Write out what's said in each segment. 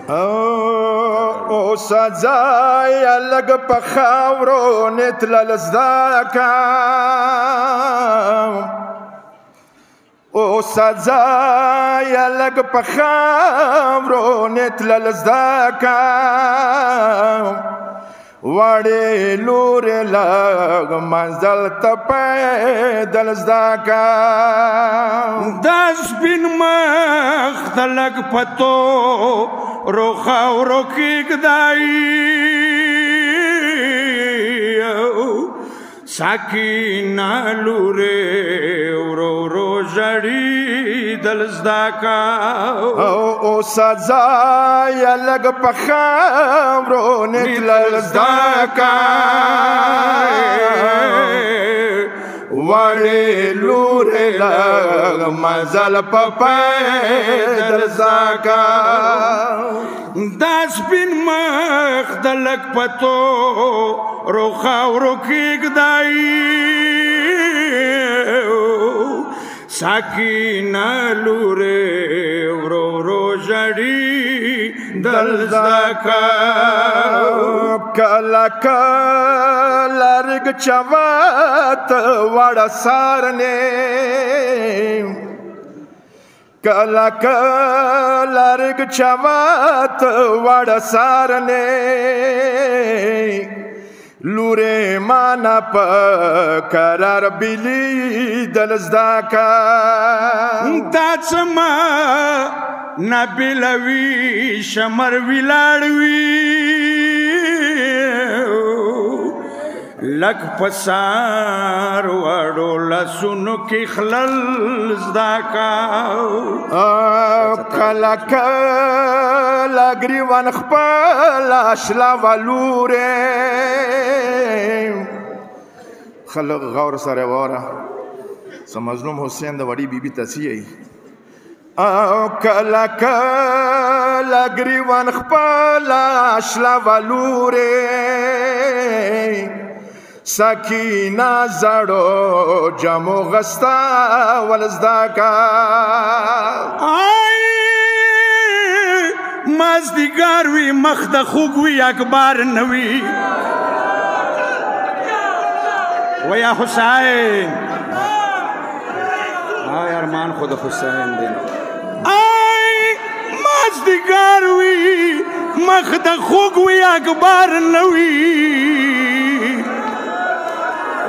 او سزای لګ په خاورو نتلل زده کم او سزای لګ په خاورو نتلل زده کم وړې لورې لږ منزل ته پیدل زده کم دا سپین مخ د لږ پتو رو خاورو کېږدی ساکینه لورې ورو ورو ژړېدل زده که او سزا یې لږ په خاورو نتلل زده که وړې لورې لږ مزل په پیدل زده که دا سپین مخ د لږ پتو رو خاورو کېږدی ساکینه لورې ورو ورو ژړېدل زده که کله کله رګ چوات وړه سارنې کله کله رګ چوات وړه سارنې لورې مانا په قرار بلیدل زده که دا څه ما نه بېلوي شمر ولاړ وي لږ په سار وړو لاسونو کې خلل زده که کله کله ګریوان خپله شلوه لورې خلق غور سره واوره څه مظلوم حسین د وړې بیبي تصیه او کله کله ګریوان خپله شلوه لورې سکینه زړو جمو غستا ول زده که مازدیګر وي مخ د خوږ وي اکبر نه وي ویا حسین آی ارمان خود حسین دی مازدیګر وي مخ د خوږ وي اکبر نه وي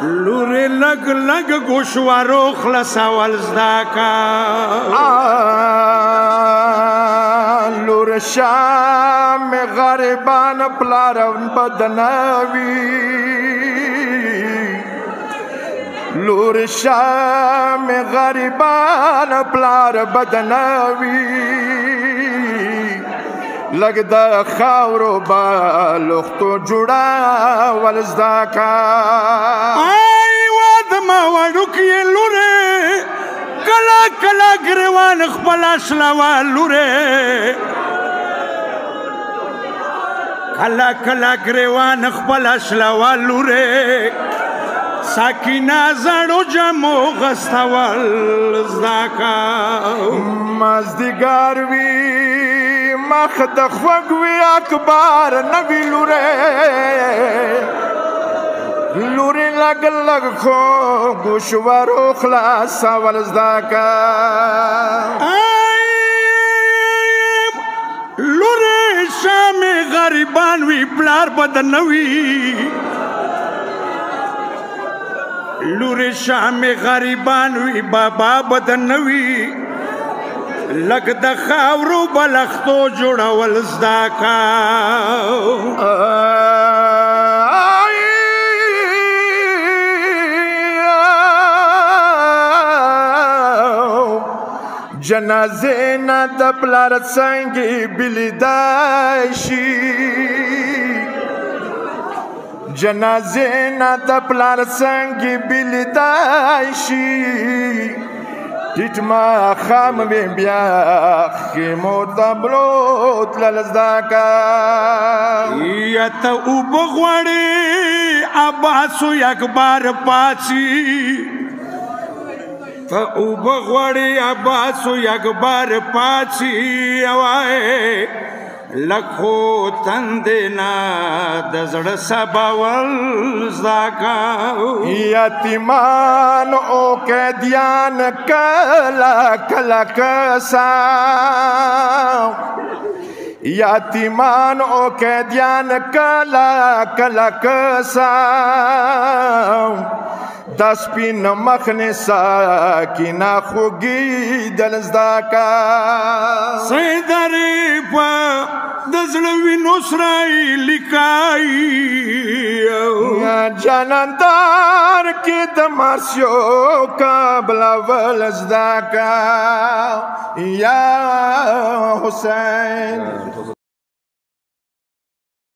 لورې لږ لږ ګوشوارو خلاصول زده که لور شام غریبان پلار بدنوي لور شام غریبان پلار بدنوي لږ د خاورو بالښتو جوړول زده که ما وړوکې لورې کله کله ګریوان خپله شلوه لورې کله کله ګریوان خپله شلوه لورې ساکینه زړو جمو غستول زده که مازدیګر وي مخ د خوږ وي اکبر نه وي لورې لورې لږ لږ خو ګوشوارو خلاصول زده که لورې شامې غریبان وي پلار بد نه وي لورې شامې غریبان وي بابا بد نه وي لږ د خاورو بلښتو جوړول زده که جنازې نه د پلار څنګې بلیدای شي جنازې نه د پلار څنګې بلیدای شي ټیټ ماښام مې بیا خیمو ته بلوتلل زده که یا ته اوبه غواړې عباسو اکبر پاڅي ته اوبه غواړې عباسو اکبر پاڅي وایې لکھو تندنا دزړه سباول زاکا یتیمان او قیدیان کلا کلا کسا یتیمان او قیدیان کلا کلا کسا د سپین مخ ساکینه خوږي دل زده کا سیدرې په د زړه وینو سرای لیکای جنندار کې د مارسیو قبلول زده کا یا حسین